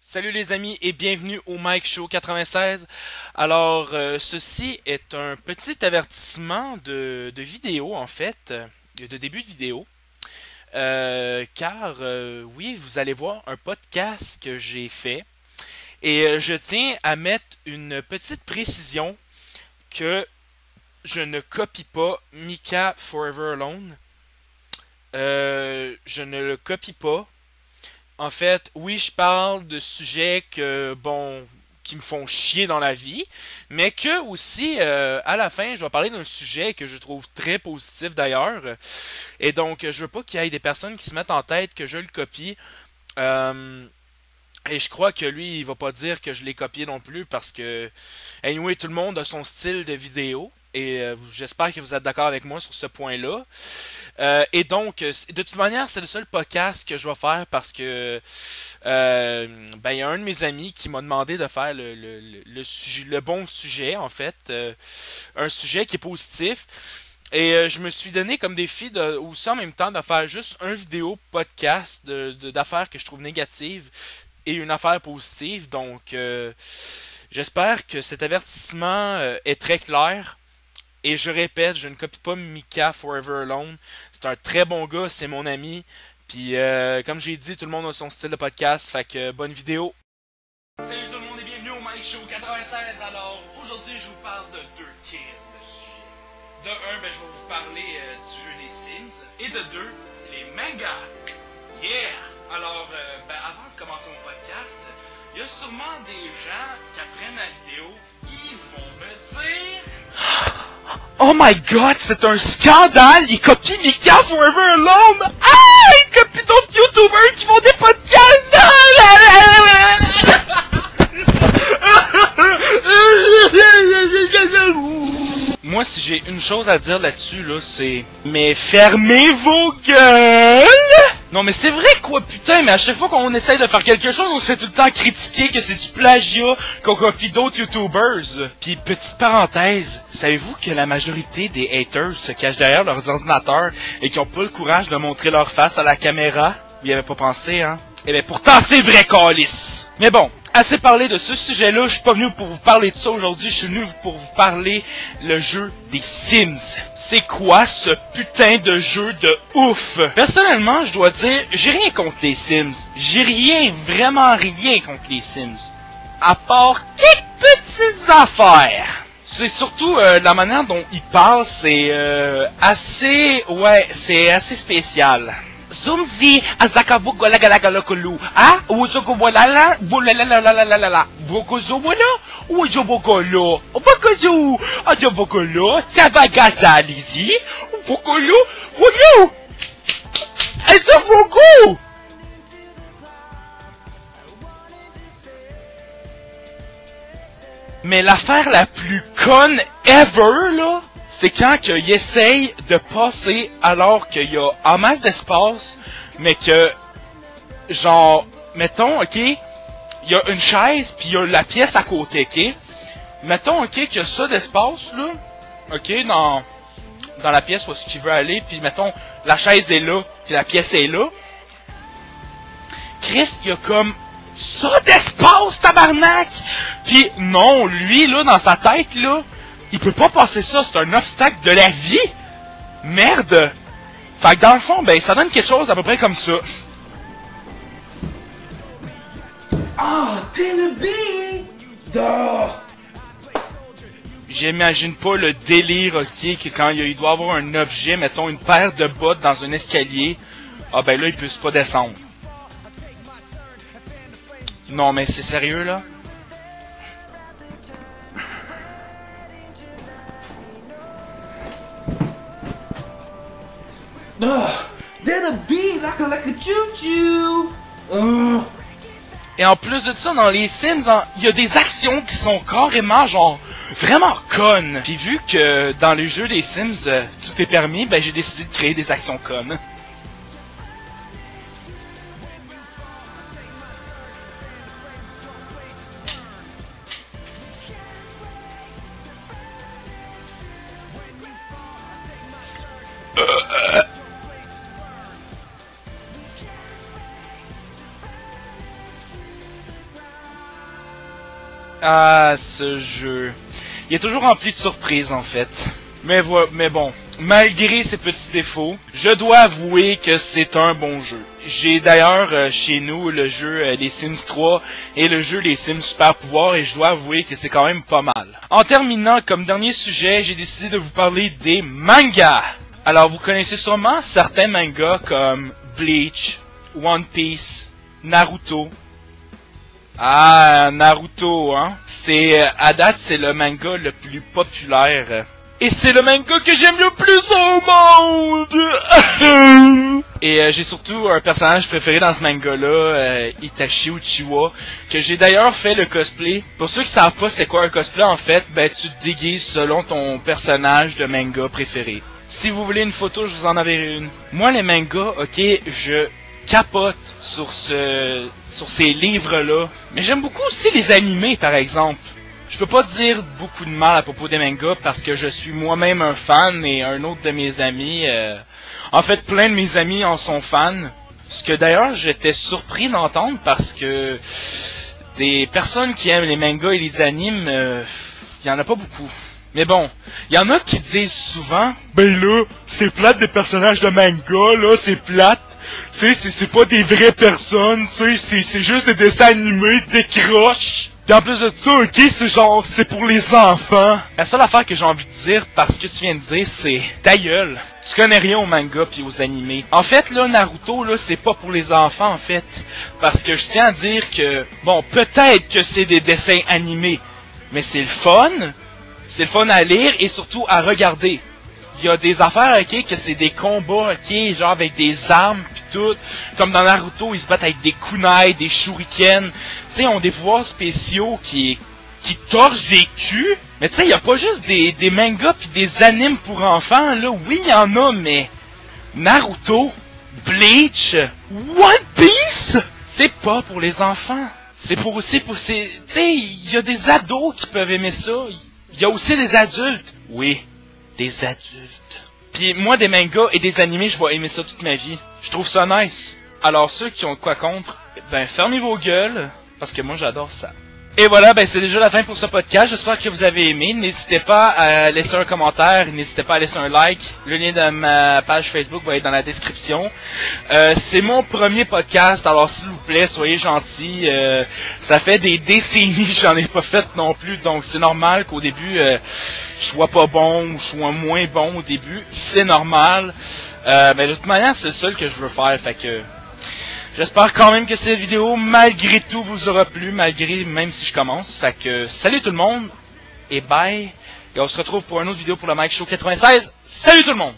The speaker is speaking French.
Salut les amis et bienvenue au Mike Show 96. Alors, ceci est un petit avertissement de vidéo en fait, de début de vidéo. Car oui, vous allez voir un podcast que j'ai fait. Et je tiens à mettre une petite précision que je ne copie pas Mika Forever Alone. Je ne le copie pas. En fait, oui, je parle de sujets qui me font chier dans la vie, mais que aussi, à la fin, je vais parler d'un sujet que je trouve très positif d'ailleurs. Et donc, je veux pas qu'il y ait des personnes qui se mettent en tête que je le copie. Euh, et je crois que lui, il va pas dire que je l'ai copié non plus parce que, anyway, tout le monde a son style de vidéo. Et j'espère que vous êtes d'accord avec moi sur ce point-là. Et donc, de toute manière, c'est le seul podcast que je vais faire parce que il y a un de mes amis qui m'a demandé de faire le bon sujet, en fait. Un sujet qui est positif. Et je me suis donné comme défi aussi en même temps de faire juste un vidéo podcast d'affaires que je trouve négatives et une affaire positive. Donc, j'espère que cet avertissement est très clair. Et je répète, je ne copie pas Mika Forever Alone. C'est un très bon gars, c'est mon ami. Puis comme j'ai dit, tout le monde a son style de podcast, fait que bonne vidéo. Salut tout le monde et bienvenue au Mike Show 96. Alors aujourd'hui je vous parle de deux cases de sujets. De un, je vais vous parler du jeu des Sims. Et de deux, les mangas. Yeah! Alors avant de commencer mon podcast, il y a sûrement des gens qui apprennent la vidéo. Ils vont me dire... Oh my god, c'est un scandale! Il copie Mika Forever Alone! Ah! Il copie d'autres YouTubers qui font des podcasts! Moi, si j'ai une chose à dire là-dessus, là, c'est... Mais fermez vos gueules! Non, mais c'est vrai, quoi, putain, mais à chaque fois qu'on essaye de faire quelque chose, on se fait tout le temps critiquer que c'est du plagiat, qu'on copie d'autres YouTubers. Puis, petite parenthèse, savez-vous que la majorité des haters se cachent derrière leurs ordinateurs et qui ont pas le courage de montrer leur face à la caméra? Vous y avez pas pensé, hein? Eh bien, pourtant, c'est vrai, câlisse! Mais bon, assez parlé de ce sujet-là, je suis pas venu pour vous parler de ça aujourd'hui, je suis venu pour vous parler le jeu des Sims. C'est quoi ce putain de jeu de ouf? Personnellement, je dois dire, j'ai rien contre les Sims. J'ai rien, vraiment rien contre les Sims. À part quelques petites affaires. C'est surtout la manière dont ils parlent, c'est c'est assez spécial. Zumzi azakavu golagalagalakulu. Ah, uzogobolala, bolalalalala. Vokozobolo, ujobokolo. Obokozu, ajobokolo, savagazalizi. Vokolo, voyou. Ezavogo. Mais l'affaire la plus conne ever, là, c'est quand qu'il essaye de passer alors qu'il y a en masse d'espace, mais que, genre, mettons, ok, il y a une chaise, puis il y a la pièce à côté, ok? Mettons, ok, qu'il y a ça d'espace, là, ok, dans la pièce où est-ce qu'il veut aller, puis mettons, la chaise est là, puis la pièce est là. Chris, il y a comme ça d'espace, tabarnak! Puis non, lui, là, dans sa tête, là, il peut pas passer ça, c'est un obstacle de la vie! Merde! Fait que dans le fond, ça donne quelque chose à peu près comme ça. Ah, t'es le bee! J'imagine pas le délire, ok, que quand il doit avoir un objet, mettons une paire de bottes dans un escalier, ah là, il peut pas descendre. Non, mais c'est sérieux, là? They're the bee, like a choo-choo! Et en plus de ça, dans les Sims, il y a des actions qui sont carrément, genre, vraiment connes. Puis vu que dans les jeux des Sims, tout est permis, j'ai décidé de créer des actions connes. Ah, ce jeu. Il est toujours rempli de surprises, en fait. Mais bon, malgré ses petits défauts, je dois avouer que c'est un bon jeu. J'ai d'ailleurs chez nous le jeu Les Sims 3 et le jeu Les Sims Super Pouvoir et je dois avouer que c'est quand même pas mal. En terminant, comme dernier sujet, j'ai décidé de vous parler des mangas. Alors, vous connaissez sûrement certains mangas comme Bleach, One Piece, Naruto. Ah, Naruto, hein. À date, c'est le manga le plus populaire. Et c'est le manga que j'aime le plus au monde! Et j'ai surtout un personnage préféré dans ce manga-là, Itachi Uchiwa, que j'ai d'ailleurs fait le cosplay. Pour ceux qui savent pas c'est quoi un cosplay, en fait, ben tu te déguises selon ton personnage de manga préféré. Si vous voulez une photo, je vous en enverrai une. Moi, les mangas, ok, je capote sur ces livres-là. Mais j'aime beaucoup aussi les animés, par exemple. Je peux pas dire beaucoup de mal à propos des mangas parce que je suis moi-même un fan et un autre de mes amis, en fait plein de mes amis en sont fans. Ce que d'ailleurs j'étais surpris d'entendre parce que des personnes qui aiment les mangas et les animes, il y en a pas beaucoup. Mais bon, il y en a qui disent souvent, ben là, c'est plate des personnages de manga, là, c'est plate. Tu sais, c'est pas des vraies personnes, tu sais, c'est juste des dessins animés, des croches. Pis en plus de ça, ok, c'est pour les enfants. La seule affaire que j'ai envie de dire, parce que tu viens de dire, c'est ta gueule. Tu connais rien aux mangas pis aux animés. En fait, là, Naruto, là, c'est pas pour les enfants, en fait. Parce que je tiens à dire que, bon, peut-être que c'est des dessins animés, mais c'est le fun. C'est le fun à lire et surtout à regarder. Il y a des affaires, ok, que c'est des combats, ok, genre avec des armes pis tout. Comme dans Naruto, ils se battent avec des kunai, des shurikens. Tu sais, ils ont des pouvoirs spéciaux qui torchent des culs. Mais tu sais, il y a pas juste des mangas pis des animes pour enfants, là. Oui, il y en a, mais Naruto, Bleach, One Piece, c'est pas pour les enfants. C'est pour tu sais, il y a des ados qui peuvent aimer ça. Il y a aussi des adultes. Oui. Des adultes. Puis moi, des mangas et des animés, je vais aimer ça toute ma vie. Je trouve ça nice. Alors ceux qui ont quoi contre, ben fermez vos gueules, parce que moi j'adore ça. Et voilà, ben c'est déjà la fin pour ce podcast. J'espère que vous avez aimé. N'hésitez pas à laisser un commentaire, n'hésitez pas à laisser un like. Le lien de ma page Facebook va être dans la description. C'est mon premier podcast, alors s'il vous plaît, soyez gentils. Ça fait des décennies que j'en ai pas fait non plus, donc c'est normal qu'au début je sois pas bon ou je sois moins bon au début. C'est normal. Mais de toute manière, c'est le seul que je veux faire, fait que j'espère quand même que cette vidéo, malgré tout, vous aura plu, même si je commence. Fait que, salut tout le monde, et bye. Et on se retrouve pour une autre vidéo pour le Mike Show 96. Salut tout le monde!